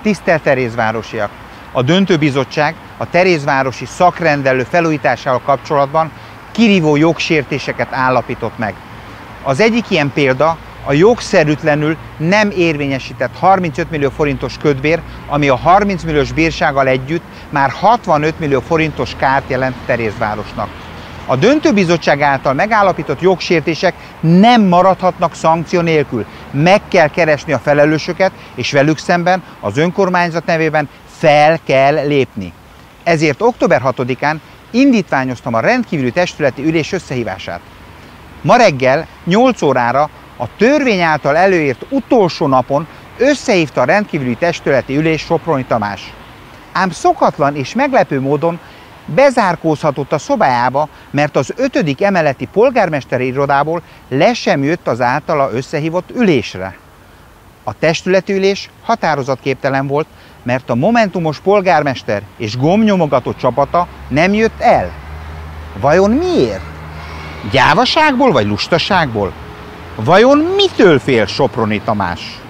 Tisztelt Terézvárosiak! A döntőbizottság a terézvárosi szakrendelő felújításával kapcsolatban kirívó jogsértéseket állapított meg. Az egyik ilyen példa a jogszerűtlenül nem érvényesített 35 millió forintos kötbér, ami a 30 milliós bírsággal együtt már 65 millió forintos kárt jelent Terézvárosnak. A döntőbizottság által megállapított jogsértések nem maradhatnak szankció nélkül. Meg kell keresni a felelősöket, és velük szemben az önkormányzat nevében fel kell lépni. Ezért október 6-án indítványoztam a rendkívüli testületi ülés összehívását. Ma reggel 8 órára a törvény által előírt utolsó napon összehívta a rendkívüli testületi ülés Soproni Tamás. Ám szokatlan és meglepő módon bezárkózhatott a szobájába, mert az 5. emeleti polgármesteri irodából le sem jött az általa összehívott ülésre. A testületi ülés határozatképtelen volt, mert a momentumos polgármester és gombnyomogató csapata nem jött el. Vajon miért? Gyávaságból vagy lustaságból? Vajon mitől fél Soproni Tamás?